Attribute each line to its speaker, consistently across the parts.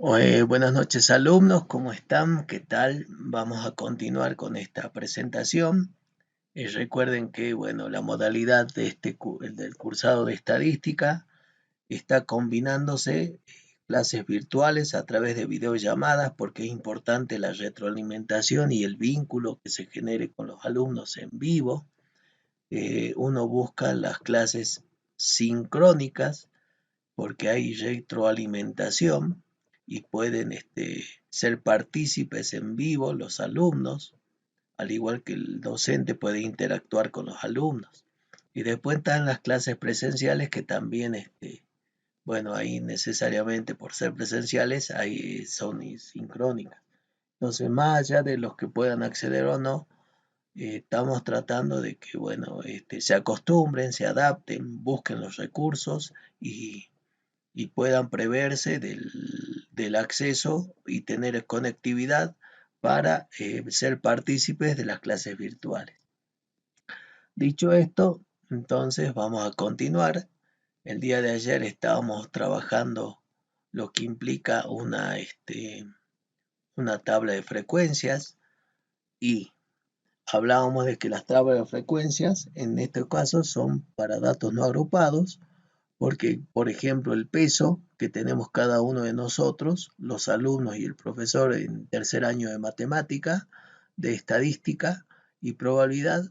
Speaker 1: Buenas noches alumnos, ¿cómo están? ¿Qué tal? Vamos a continuar con esta presentación. Recuerden que la modalidad de el del cursado de estadística está combinándose clases virtuales a través de videollamadas porque es importante la retroalimentación y el vínculo que se genere con los alumnos en vivo. Uno busca las clases sincrónicas porque hay retroalimentación y pueden ser partícipes en vivo los alumnos, al igual que el docente puede interactuar con los alumnos. Y después están las clases presenciales que también, ahí necesariamente por ser presenciales, ahí son sincrónicas. Entonces, más allá de los que puedan acceder o no, estamos tratando de que, se acostumbren, se adapten, busquen los recursos y puedan preverse del acceso y tener conectividad para ser partícipes de las clases virtuales. Dicho esto, entonces vamos a continuar. El día de ayer estábamos trabajando lo que implica una tabla de frecuencias y hablábamos de que las tablas de frecuencias en este caso son para datos no agrupados porque, por ejemplo, el peso que tenemos cada uno de nosotros, los alumnos y el profesor en tercer año de matemática, de estadística y probabilidad,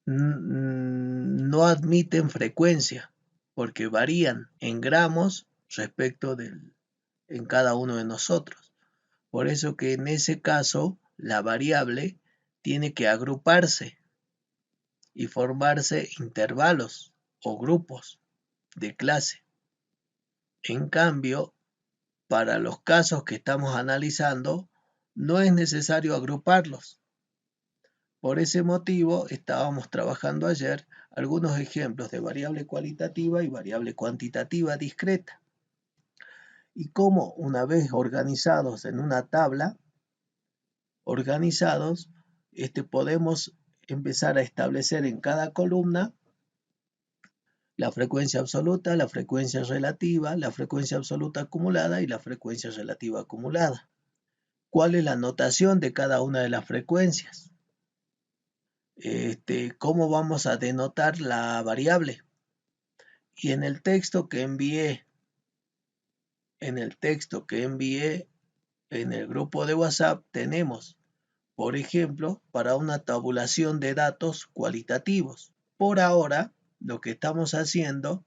Speaker 1: no admiten frecuencia, porque varían en gramos respecto en cada uno de nosotros. Por eso que en ese caso, la variable tiene que agruparse y formarse intervalos o grupos de clase. En cambio, para los casos que estamos analizando, no es necesario agruparlos. Por ese motivo, estábamos trabajando ayer algunos ejemplos de variable cualitativa y variable cuantitativa discreta. Y cómo una vez organizados en una tabla, podemos empezar a establecer en cada columna la frecuencia absoluta, la frecuencia relativa, la frecuencia absoluta acumulada y la frecuencia relativa acumulada. ¿Cuál es la notación de cada una de las frecuencias? ¿Cómo vamos a denotar la variable? Y en el texto que envié, en el grupo de WhatsApp tenemos, por ejemplo, para una tabulación de datos cualitativos. Por ahora, lo que estamos haciendo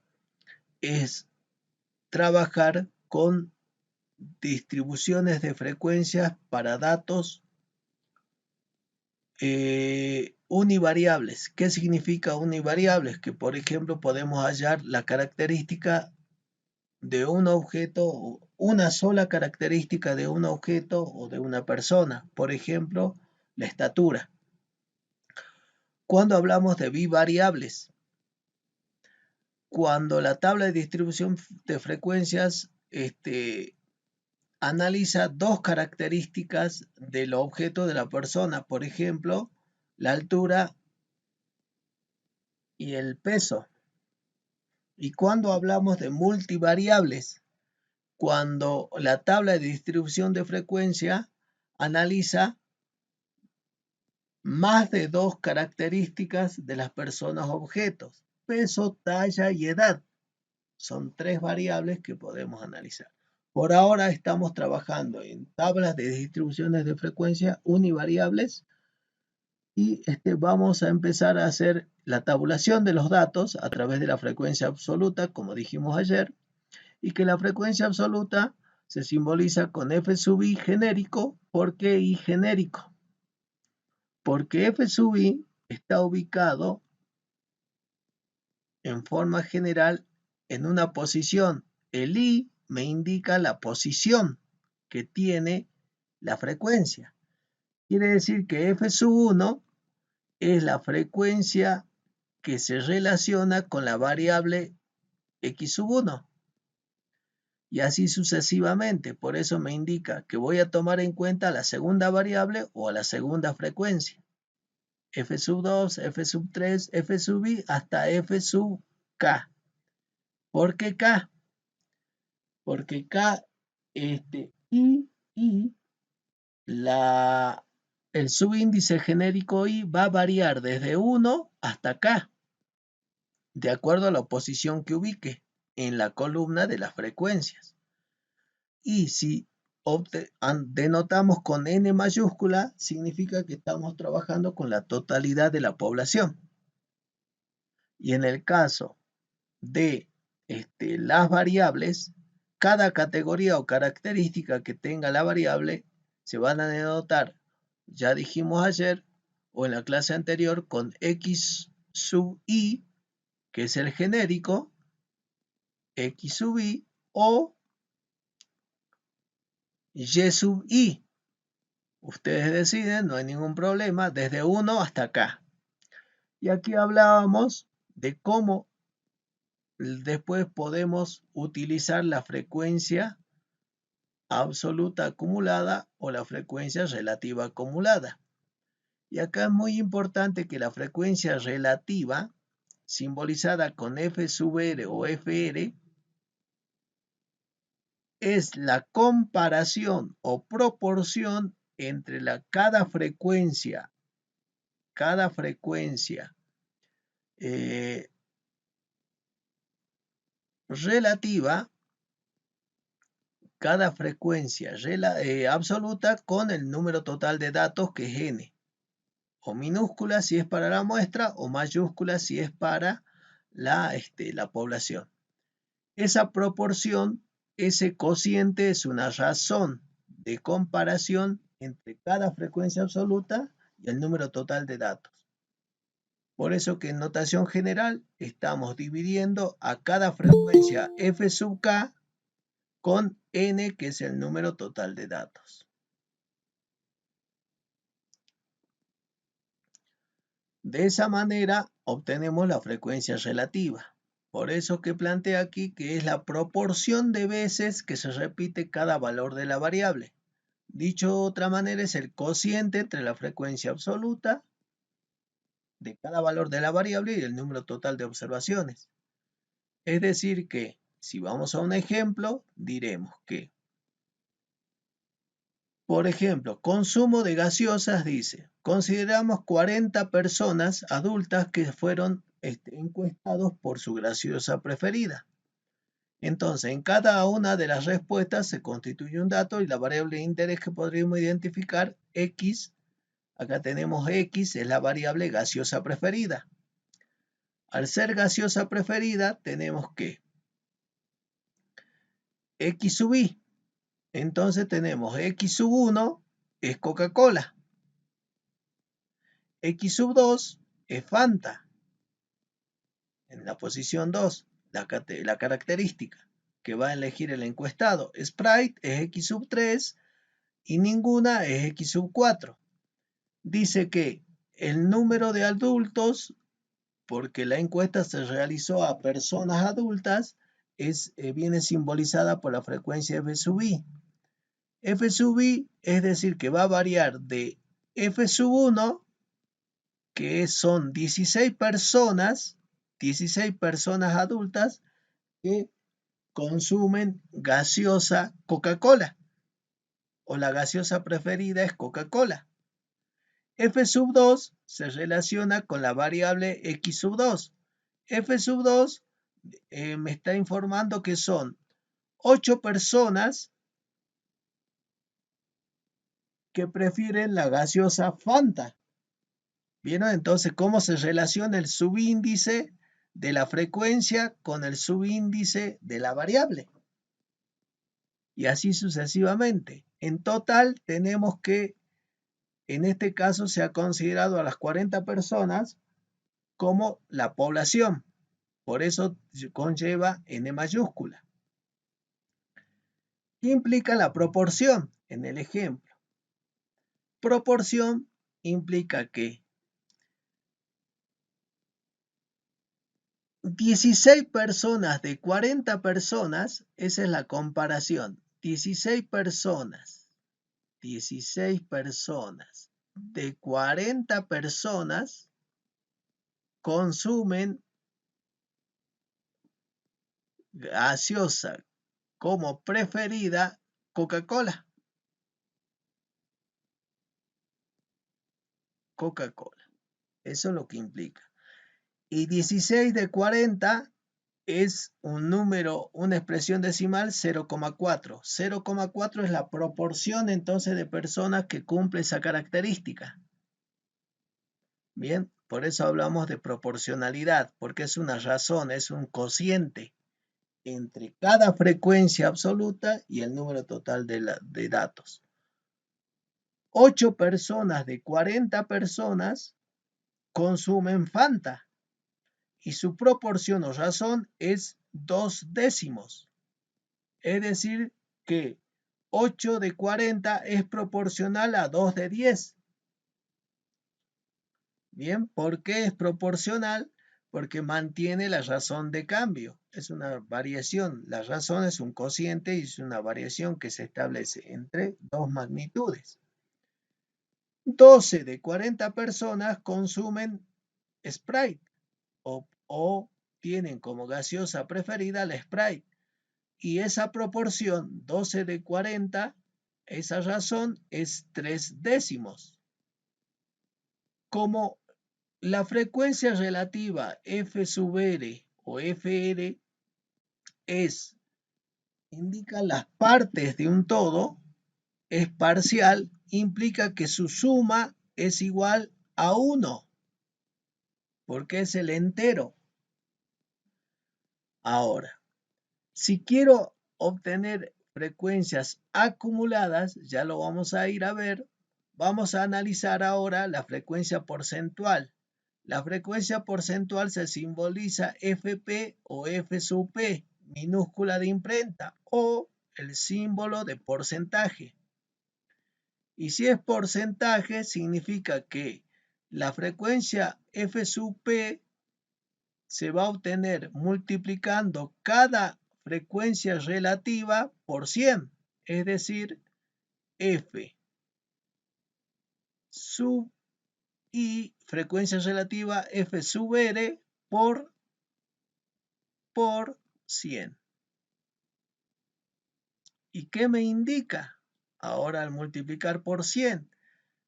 Speaker 1: es trabajar con distribuciones de frecuencias para datos univariables. ¿Qué significa univariables? Que por ejemplo podemos hallar la característica de un objeto, una sola característica de un objeto o de una persona. Por ejemplo, la estatura. Cuando hablamos de bivariables, cuando la tabla de distribución de frecuencias analiza dos características del objeto de la persona, por ejemplo, la altura y el peso. Y cuando hablamos de multivariables, cuando la tabla de distribución de frecuencia analiza más de dos características de las personas objetos, peso, talla y edad. Son tres variables que podemos analizar. Por ahora estamos trabajando en tablas de distribuciones de frecuencia univariables y vamos a empezar a hacer la tabulación de los datos a través de la frecuencia absoluta, como dijimos ayer, y que la frecuencia absoluta se simboliza con f sub i genérico. ¿Por qué i genérico? Porque f sub i está ubicado en forma general en una posición. El i me indica la posición que tiene la frecuencia. Quiere decir que f sub 1 es la frecuencia que se relaciona con la variable x sub 1. Y así sucesivamente. Por eso me indica que voy a tomar en cuenta la segunda variable o a la segunda frecuencia. F sub 2, F sub 3, F sub i hasta F sub k. ¿Por qué k? Porque k y el subíndice genérico I va a variar desde 1 hasta K, de acuerdo a la posición que ubique en la columna de las frecuencias. Y si denotamos con N mayúscula, significa que estamos trabajando con la totalidad de la población. Y en el caso de las variables, cada categoría o característica que tenga la variable se van a denotar, ya dijimos ayer o en la clase anterior, con X sub I, que es el genérico, X sub I, o Y sub I. Ustedes deciden, no hay ningún problema, desde 1 hasta acá. Y aquí hablábamos de cómo después podemos utilizar la frecuencia absoluta acumulada o la frecuencia relativa acumulada. Y acá es muy importante que la frecuencia relativa, simbolizada con F sub R o FR, es la comparación o proporción entre cada frecuencia relativa, cada frecuencia absoluta con el número total de datos, que es n, o minúscula si es para la muestra o mayúscula si es para la población. Esa proporción, ese cociente, es una razón de comparación entre cada frecuencia absoluta y el número total de datos. Por eso que en notación general estamos dividiendo a cada frecuencia f sub k con n, que es el número total de datos. De esa manera obtenemos la frecuencia relativa. Por eso que plantea aquí que es la proporción de veces que se repite cada valor de la variable. Dicho de otra manera, es el cociente entre la frecuencia absoluta de cada valor de la variable y el número total de observaciones. Es decir que, si vamos a un ejemplo, diremos que, por ejemplo, consumo de gaseosas, dice, consideramos 40 personas adultas que fueron encuestados por su gaseosa preferida. Entonces, en cada una de las respuestas se constituye un dato y la variable de interés que podríamos identificar, X, acá tenemos X, es la variable gaseosa preferida. Al ser gaseosa preferida, tenemos que X sub I. Entonces tenemos X sub 1 es Coca-Cola. X sub 2 es Fanta. En la posición 2, la característica que va a elegir el encuestado. Sprite es X sub 3 y ninguna es X sub 4. Dice que el número de adultos, porque la encuesta se realizó a personas adultas, viene simbolizada por la frecuencia F sub I. F sub I, es decir, que va a variar de F sub 1, que son 16 personas adultas que consumen gaseosa Coca-Cola, o la gaseosa preferida es Coca-Cola. F sub 2 se relaciona con la variable X sub 2. F sub 2 me está informando que son 8 personas que prefieren la gaseosa Fanta. Bien, entonces, ¿cómo se relaciona el subíndice de la frecuencia con el subíndice de la variable? Y así sucesivamente. En total, tenemos que, en este caso, se ha considerado a las 40 personas como la población. Por eso conlleva N mayúscula. ¿Qué implica la proporción en el ejemplo? Proporción implica que 16 personas de 40 personas, esa es la comparación. 16 personas de 40 personas consumen gaseosa como preferida Coca-Cola. Coca-Cola. Eso es lo que implica. Y 16 de 40 es un número, una expresión decimal 0,4. 0,4 es la proporción entonces de personas que cumple esa característica. Bien, por eso hablamos de proporcionalidad, porque es una razón, es un cociente entre cada frecuencia absoluta y el número total de datos. 8 personas de 40 personas consumen Fanta y su proporción o razón es 2 décimos. Es decir, que 8 de 40 es proporcional a 2 de 10. Bien, ¿por qué es proporcional? Porque mantiene la razón de cambio. Es una variación. La razón es un cociente y es una variación que se establece entre dos magnitudes. 12 de 40 personas consumen Sprite o tienen como gaseosa preferida la Sprite. Y esa proporción, 12 de 40, esa razón es 3 décimos. Como la frecuencia relativa F sub R o FR indica las partes de un todo, es parcial, implica que su suma es igual a 1, porque es el entero. Ahora, si quiero obtener frecuencias acumuladas, ya lo vamos a ir a ver, vamos a analizar ahora la frecuencia porcentual. La frecuencia porcentual se simboliza FP o F sub P, minúscula de imprenta, o el símbolo de porcentaje. Y si es porcentaje, significa que la frecuencia F sub P se va a obtener multiplicando cada frecuencia relativa por 100, es decir, F sub I, frecuencia relativa F sub R por 100. ¿Y qué me indica? Ahora al multiplicar por 100,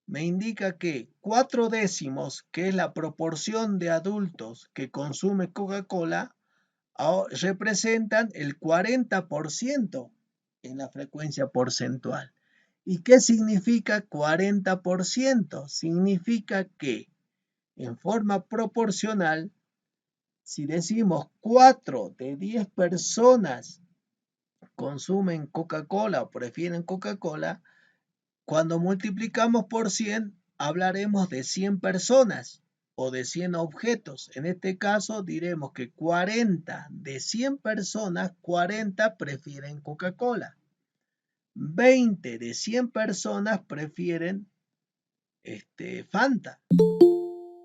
Speaker 1: me indica que 4 décimos, que es la proporción de adultos que consume Coca-Cola, representan el 40% en la frecuencia porcentual. ¿Y qué significa 40%? Significa que en forma proporcional, si decimos 4 de 10 personas consumen Coca-Cola o prefieren Coca-Cola, cuando multiplicamos por 100, hablaremos de 100 personas o de 100 objetos. En este caso diremos que 40 de 100 personas, 40 prefieren Coca-Cola. 20 de 100 personas prefieren Fanta.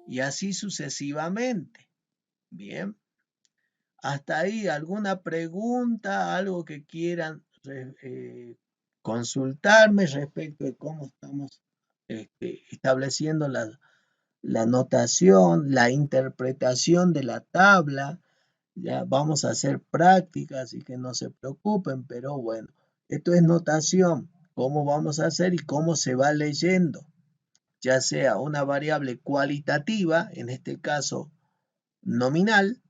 Speaker 1: Y así sucesivamente. Bien. Hasta ahí, ¿alguna pregunta? ¿Algo que quieran consultarme respecto de cómo estamos estableciendo la notación, la interpretación de la tabla? Ya vamos a hacer práctica, así que no se preocupen, pero bueno, esto es notación, cómo vamos a hacer y cómo se va leyendo, ya sea una variable cualitativa, en este caso nominal,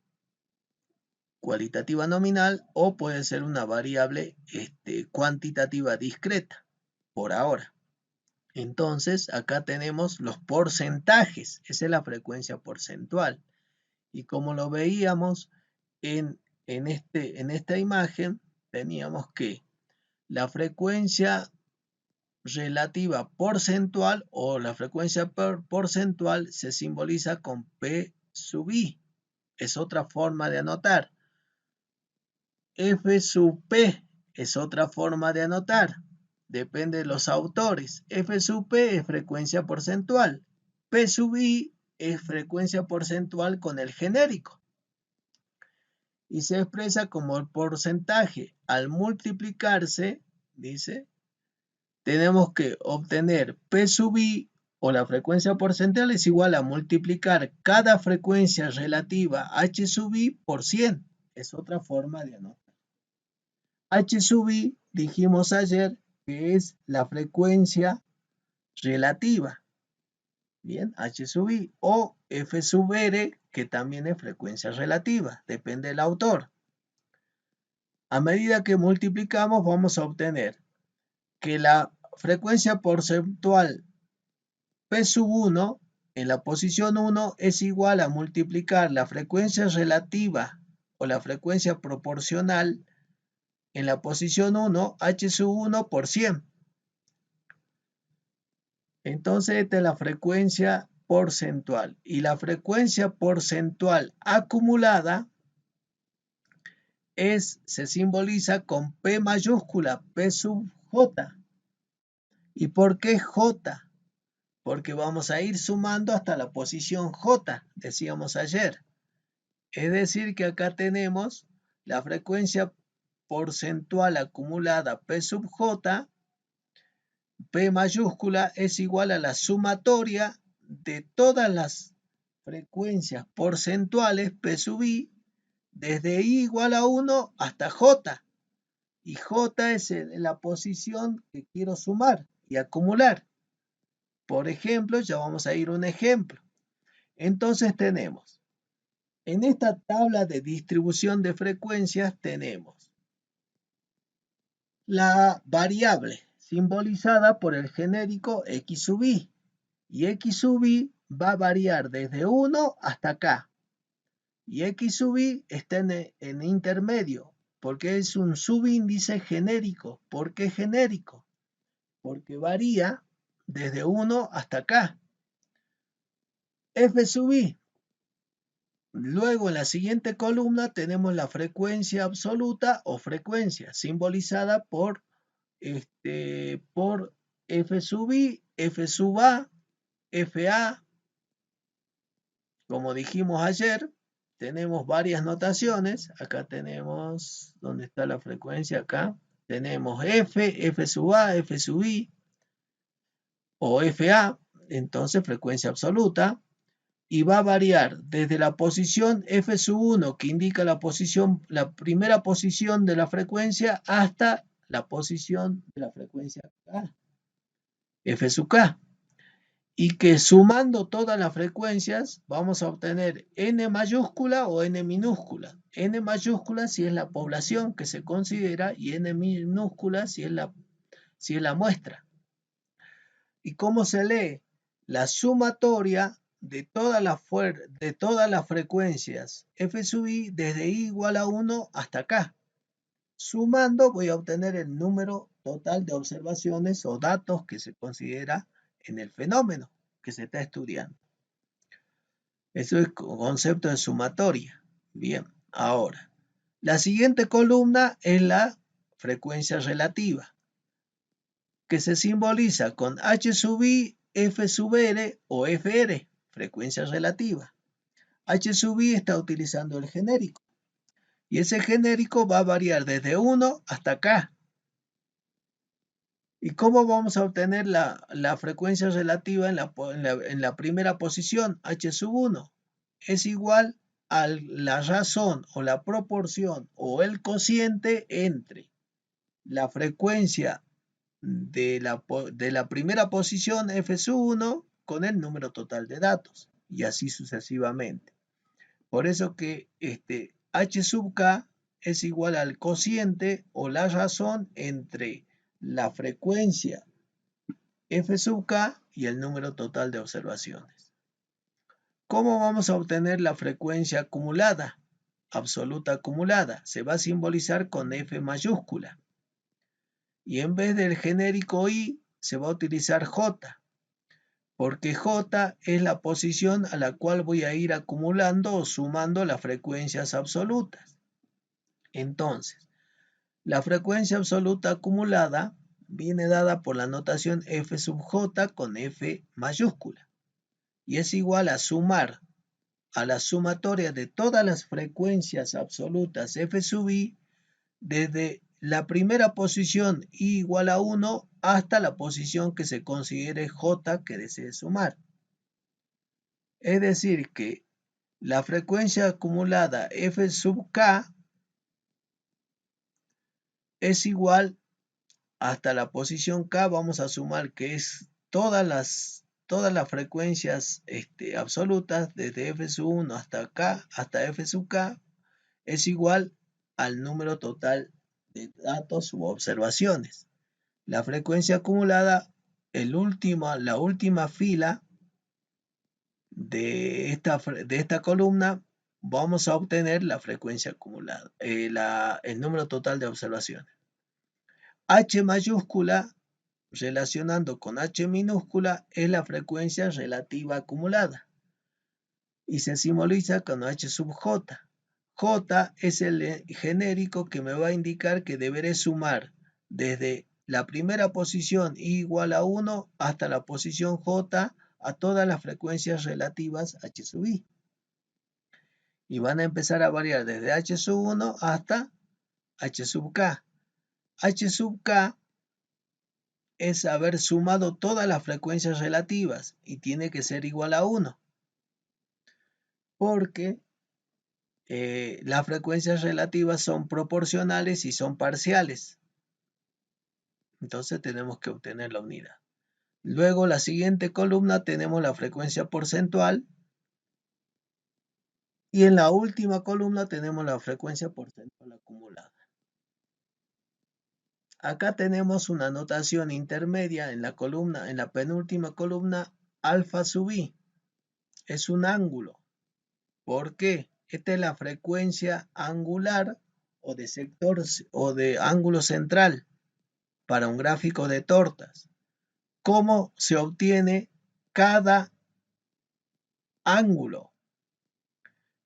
Speaker 1: cualitativa nominal, o puede ser una variable cuantitativa discreta, por ahora. Entonces, acá tenemos los porcentajes, esa es la frecuencia porcentual. Y como lo veíamos en esta imagen, teníamos que la frecuencia relativa porcentual o la frecuencia porcentual se simboliza con P sub I. Es otra forma de anotar. F sub P es otra forma de anotar. Depende de los autores. F sub P es frecuencia porcentual. P sub I es frecuencia porcentual con el genérico. Y se expresa como el porcentaje. Al multiplicarse, dice, tenemos que obtener P sub I o la frecuencia porcentual es igual a multiplicar cada frecuencia relativa H sub I por 100. Es otra forma de anotar. H sub I, dijimos ayer, que es la frecuencia relativa. Bien, H sub I, o F sub R, que también es frecuencia relativa, depende del autor. A medida que multiplicamos, vamos a obtener que la frecuencia porcentual P sub 1 en la posición 1 es igual a multiplicar la frecuencia relativa o la frecuencia proporcional en la posición 1, H sub 1 por 100. Entonces esta es la frecuencia porcentual. Y la frecuencia porcentual acumulada se simboliza con P mayúscula, P sub J. ¿Y por qué J? Porque vamos a ir sumando hasta la posición J, decíamos ayer. Es decir, que acá tenemos la frecuencia porcentual acumulada P sub J, P mayúscula es igual a la sumatoria de todas las frecuencias porcentuales P sub I, desde I igual a 1 hasta J. Y J es la posición que quiero sumar y acumular. Por ejemplo, ya vamos a ir a un ejemplo. Entonces tenemos, en esta tabla de distribución de frecuencias tenemos la variable simbolizada por el genérico X sub I. Y X sub I va a variar desde 1 hasta acá. Y X sub I está en intermedio, porque es un subíndice genérico. ¿Por qué genérico? Porque varía desde 1 hasta acá. F sub I. Luego en la siguiente columna tenemos la frecuencia absoluta o frecuencia, simbolizada por F sub I, F sub A, FA. Como dijimos ayer, tenemos varias notaciones. Acá tenemos, ¿dónde está la frecuencia? Acá tenemos F, F sub A, F sub I o FA, entonces frecuencia absoluta, y va a variar desde la posición F sub 1, que indica la primera posición de la frecuencia, hasta la posición de la frecuencia K, F sub K. Y que sumando todas las frecuencias vamos a obtener n mayúscula o n minúscula. N mayúscula si es la población que se considera y n minúscula si es la muestra. ¿Y cómo se lee? La sumatoria de todas las frecuencias F sub I desde I igual a 1 hasta acá. Sumando voy a obtener el número total de observaciones o datos que se considera en el fenómeno que se está estudiando. Eso es concepto de sumatoria. Bien, ahora, la siguiente columna es la frecuencia relativa, que se simboliza con H sub I, F sub R o FR, frecuencia relativa. H sub I está utilizando el genérico, y ese genérico va a variar desde 1 hasta acá. ¿Y cómo vamos a obtener la frecuencia relativa en la primera posición, H sub 1? Es igual a la razón o la proporción o el cociente entre la frecuencia de la primera posición F sub 1 con el número total de datos, y así sucesivamente. Por eso que H sub K es igual al cociente o la razón entre la frecuencia F sub K y el número total de observaciones. ¿Cómo vamos a obtener la frecuencia acumulada? Absoluta acumulada. Se va a simbolizar con F mayúscula. Y en vez del genérico I, se va a utilizar J. Porque J es la posición a la cual voy a ir acumulando o sumando las frecuencias absolutas. Entonces, la frecuencia absoluta acumulada viene dada por la notación F sub J con F mayúscula. Y es igual a sumar a la sumatoria de todas las frecuencias absolutas F sub I desde la primera posición I igual a 1 hasta la posición que se considere J que desee sumar. Es decir que la frecuencia acumulada F sub K es igual hasta la posición K vamos a sumar que es todas las frecuencias absolutas, desde f sub 1 hasta K, hasta f sub K, es igual al número total de datos u observaciones. La frecuencia acumulada, la última fila de esta columna, vamos a obtener la frecuencia acumulada, el número total de observaciones. H mayúscula, relacionando con H minúscula, es la frecuencia relativa acumulada y se simboliza con H sub J. J es el genérico que me va a indicar que deberé sumar desde la primera posición I igual a 1 hasta la posición J a todas las frecuencias relativas H sub I. Y van a empezar a variar desde H sub 1 hasta H sub K. H sub K es haber sumado todas las frecuencias relativas y tiene que ser igual a 1. Porque las frecuencias relativas son proporcionales y son parciales. Entonces tenemos que obtener la unidad. Luego, la siguiente columna tenemos la frecuencia porcentual. Y en la última columna tenemos la frecuencia porcentual acumulada. Acá tenemos una notación intermedia en la penúltima columna, alfa sub i. Es un ángulo. ¿Por qué? Esta es la frecuencia angular o de sector o de ángulo central para un gráfico de tortas. ¿Cómo se obtiene cada ángulo?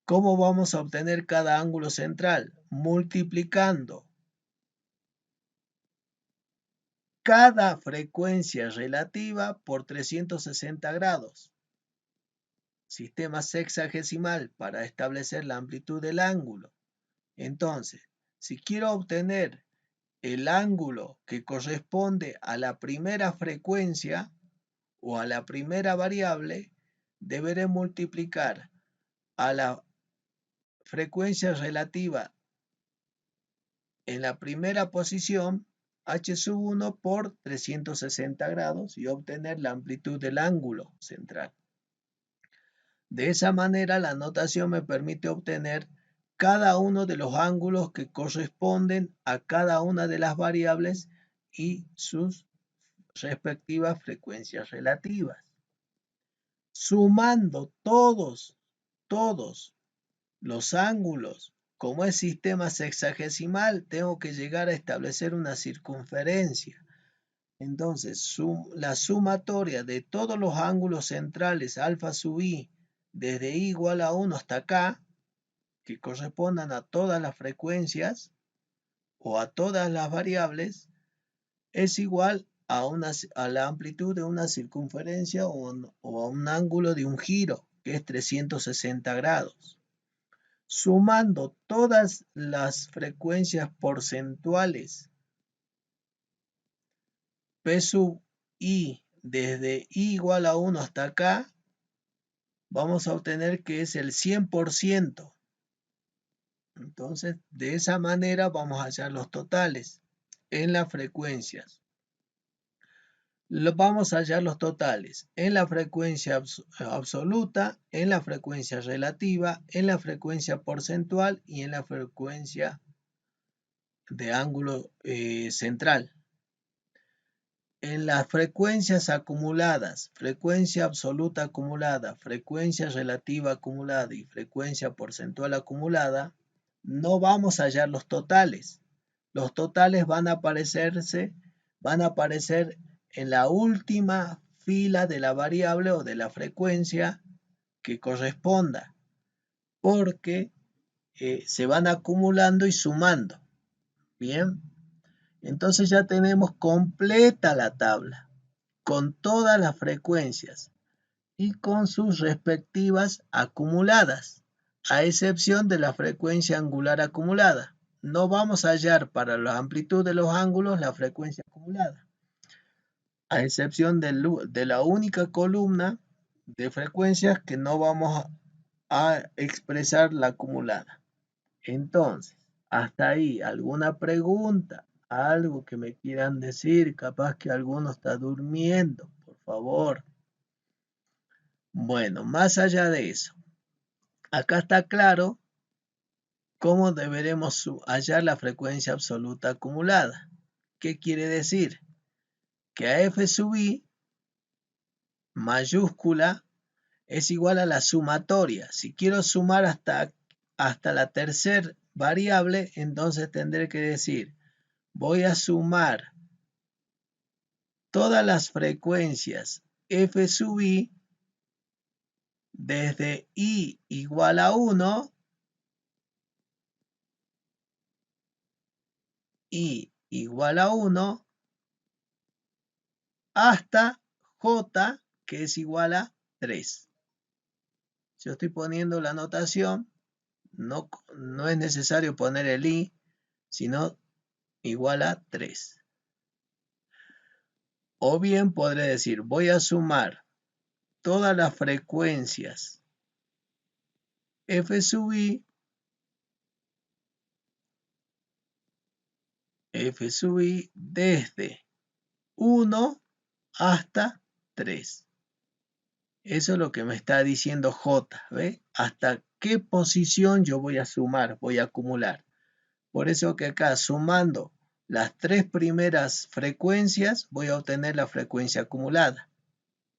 Speaker 1: ¿Cómo vamos a obtener cada ángulo central? Multiplicando cada frecuencia relativa por 360 grados. Sistema sexagesimal para establecer la amplitud del ángulo. Entonces, si quiero obtener el ángulo que corresponde a la primera frecuencia o a la primera variable, deberé multiplicar a la frecuencia relativa en la primera posición, H sub 1 por 360 grados y obtener la amplitud del ángulo central. De esa manera, la notación me permite obtener cada uno de los ángulos que corresponden a cada una de las variables y sus respectivas frecuencias relativas. Sumando todos los ángulos, como es sistema sexagesimal, tengo que llegar a establecer una circunferencia. Entonces, la sumatoria de todos los ángulos centrales alfa sub i, desde i igual a 1 hasta acá, que correspondan a todas las frecuencias o a todas las variables, es igual a la amplitud de una circunferencia o a un ángulo de un giro, que es 360 grados. Sumando todas las frecuencias porcentuales P sub i desde i igual a 1 hasta acá, vamos a obtener que es el 100%. Entonces, de esa manera vamos a hallar los totales en las frecuencias. Vamos a hallar los totales en la frecuencia absoluta, en la frecuencia relativa, en la frecuencia porcentual y en la frecuencia de ángulo central. En las frecuencias acumuladas, frecuencia absoluta acumulada, frecuencia relativa acumulada y frecuencia porcentual acumulada, no vamos a hallar los totales. Los totales van a aparecer en la última fila de la variable o de la frecuencia que corresponda, porque se van acumulando y sumando. Bien, entonces ya tenemos completa la tabla con todas las frecuencias y con sus respectivas acumuladas, a excepción de la frecuencia angular acumulada. No vamos a hallar para la amplitud de los ángulos la frecuencia acumulada, a excepción de la única columna de frecuencias que no vamos a expresar la acumulada. Entonces, hasta ahí, ¿alguna pregunta? Algo que me quieran decir, capaz que alguno está durmiendo, por favor. Bueno, más allá de eso, acá está claro cómo deberemos hallar la frecuencia absoluta acumulada. ¿Qué quiere decir? Que a f sub i mayúscula es igual a la sumatoria. Si quiero sumar hasta la tercera variable, entonces tendré que decir, voy a sumar todas las frecuencias f sub i desde i igual a 1, i igual a 1, hasta j, que es igual a 3. Yo estoy poniendo la notación, no es necesario poner el i, sino igual a 3. O bien podré decir, voy a sumar todas las frecuencias f sub i, desde 1 hasta 3. Eso es lo que me está diciendo J, ¿ve? Hasta qué posición yo voy a sumar, voy a acumular. Por eso que acá sumando las 3 primeras frecuencias voy a obtener la frecuencia acumulada.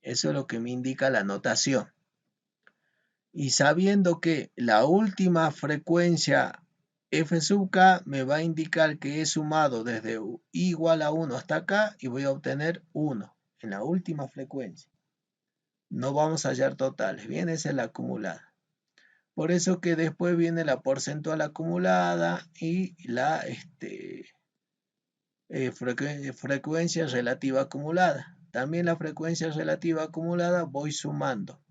Speaker 1: Eso es lo que me indica la notación. Y sabiendo que la última frecuencia f sub k me va a indicar que he sumado desde i igual a 1 hasta acá y voy a obtener 1 en la última frecuencia. No vamos a hallar totales, bien, esa es la acumulada. Por eso que después viene la porcentual acumulada y la frecuencia relativa acumulada. También la frecuencia relativa acumulada voy sumando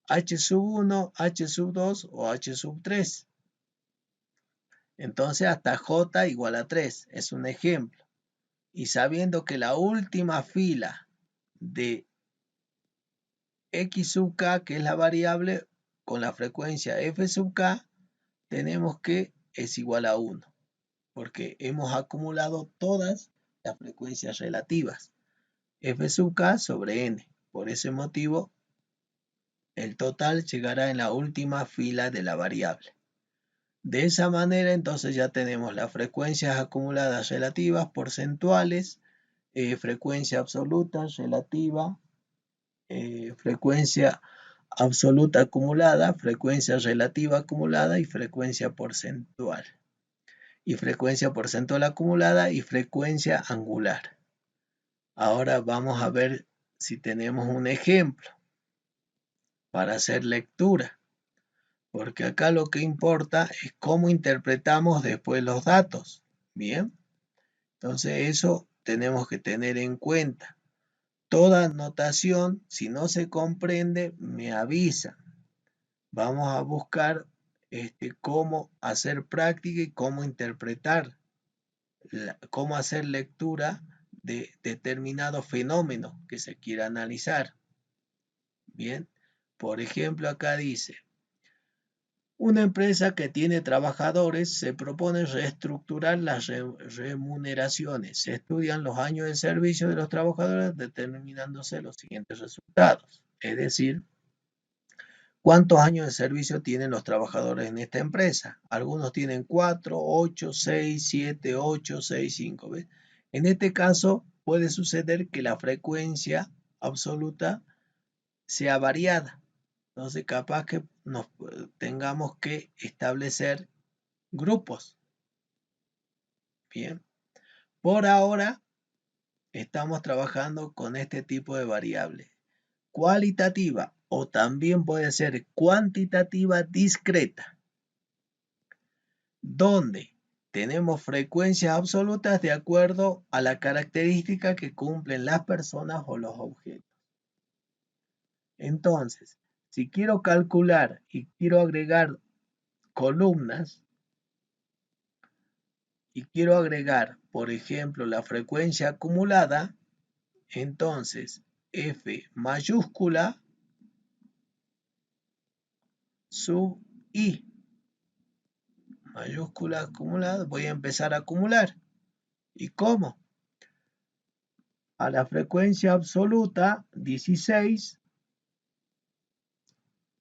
Speaker 1: h sub 1, h sub 2 o h sub 3. Entonces hasta j igual a 3, es un ejemplo. Y sabiendo que la última fila de x sub k, que es la variable, con la frecuencia f sub k, tenemos que es igual a 1, porque hemos acumulado todas las frecuencias relativas, f sub k sobre n. Por ese motivo, el total llegará en la última fila de la variable. De esa manera, entonces ya tenemos las frecuencias acumuladas relativas, porcentuales, frecuencia absoluta, relativa, frecuencia absoluta acumulada, frecuencia relativa acumulada y frecuencia porcentual. Y frecuencia porcentual acumulada y frecuencia angular. Ahora vamos a ver si tenemos un ejemplo para hacer lectura, porque acá lo que importa es cómo interpretamos después los datos. Bien, entonces eso tenemos que tener en cuenta. Toda notación, si no se comprende, me avisa. Vamos a buscar cómo hacer práctica y cómo interpretar, cómo hacer lectura de determinado fenómeno que se quiera analizar. Bien, por ejemplo, acá dice, una empresa que tiene trabajadores se propone reestructurar las remuneraciones. Se estudian los años de servicio de los trabajadores determinándose los siguientes resultados. Es decir, ¿cuántos años de servicio tienen los trabajadores en esta empresa? Algunos tienen 4, 8, 6, 7, 8, 6, 5. ¿Ves? En este caso puede suceder que la frecuencia absoluta sea variada. Entonces capaz que nos tengamos que establecer grupos. Bien. Por ahora estamos trabajando con este tipo de variable. Cualitativa o también puede ser cuantitativa discreta, donde tenemos frecuencias absolutas de acuerdo a la característica que cumplen las personas o los objetos. Entonces, si quiero calcular y quiero agregar columnas y quiero agregar, por ejemplo, la frecuencia acumulada, entonces F mayúscula sub I mayúscula acumulada, voy a empezar a acumular. ¿Y cómo? A la frecuencia absoluta, 16,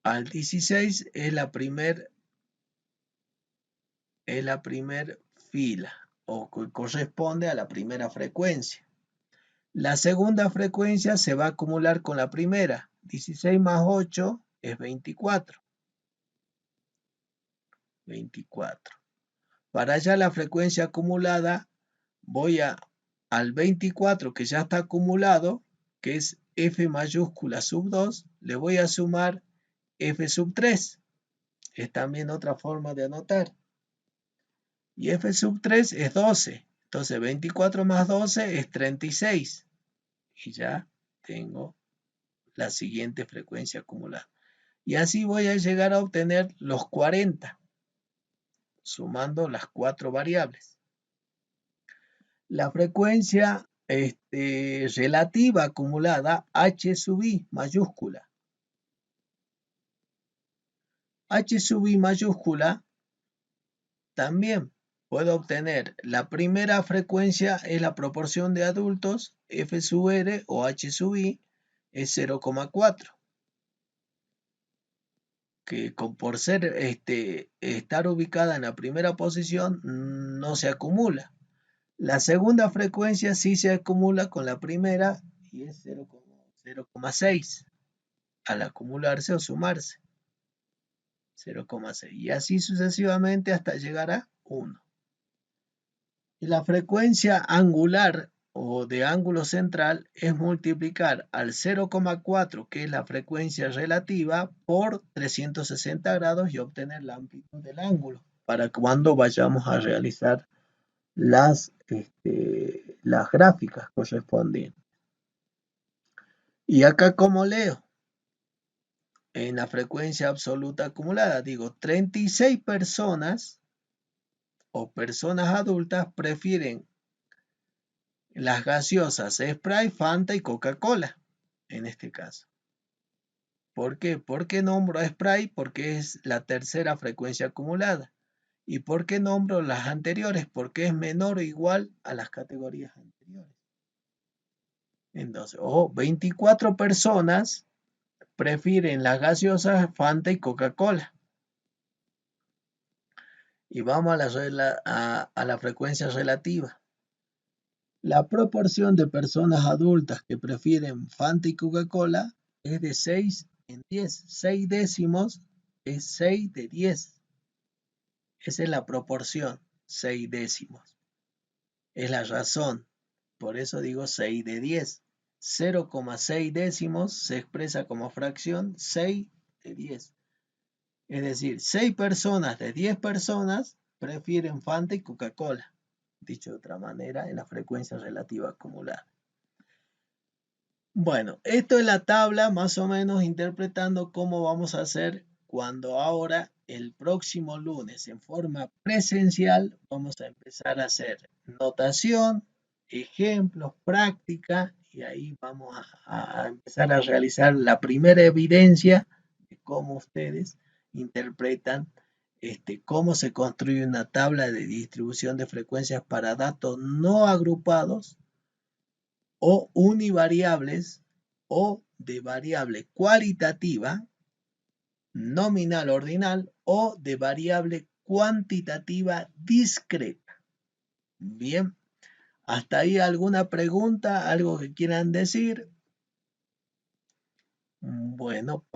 Speaker 1: al 16 es la primer fila, o que corresponde a la primera frecuencia. La segunda frecuencia se va a acumular con la primera. 16 más 8 es 24. 24. Para allá la frecuencia acumulada, voy al 24 que ya está acumulado, que es F mayúscula sub 2, le voy a sumar F sub 3. Es también otra forma de anotar. Y F sub 3 es 12. Entonces 24 más 12 es 36. Y ya tengo la siguiente frecuencia acumulada. Y así voy a llegar a obtener los 40, sumando las 4 variables. La frecuencia relativa acumulada, H sub I mayúscula. H sub I mayúscula también puedo obtener la primera frecuencia es la proporción de adultos, F sub R o H sub I es 0,4. Que por ser estar ubicada en la primera posición no se acumula. La segunda frecuencia sí se acumula con la primera y es 0,6 al acumularse o sumarse. 0,6 y así sucesivamente hasta llegar a 1. Y la frecuencia angular o de ángulo central es multiplicar al 0,4, que es la frecuencia relativa, por 360 grados y obtener la amplitud del ángulo para cuando vayamos a realizar las gráficas correspondientes. Y acá, ¿cómo leo? En la frecuencia absoluta acumulada, digo, 36 personas o personas adultas prefieren las gaseosas Sprite, Fanta y Coca-Cola, en este caso. ¿Por qué? ¿Por qué nombro a Sprite? Porque es la tercera frecuencia acumulada. ¿Y por qué nombro las anteriores? Porque es menor o igual a las categorías anteriores. Entonces, 24 personas prefieren las gaseosas Fanta y Coca-Cola. Y vamos a la frecuencia relativa. La proporción de personas adultas que prefieren Fanta y Coca-Cola es de 6 en 10. 6 décimos es 6 de 10. Esa es la proporción, 6 décimos. Es la razón. Por eso digo 6 de 10. 0,6 décimos se expresa como fracción 6 de 10. Es decir, 6 personas de 10 personas prefieren Fanta y Coca-Cola. Dicho de otra manera, en la frecuencia relativa acumulada. Bueno, esto es la tabla más o menos interpretando cómo vamos a hacer cuando ahora el próximo lunes en forma presencial vamos a empezar a hacer notación, ejemplos, práctica y ahí vamos a empezar a realizar la primera evidencia de cómo ustedes interpretan cómo se construye una tabla de distribución de frecuencias para datos no agrupados o univariables o de variable cualitativa, nominal ordinal o de variable cuantitativa discreta. Bien, hasta ahí alguna pregunta, algo que quieran decir. Bueno.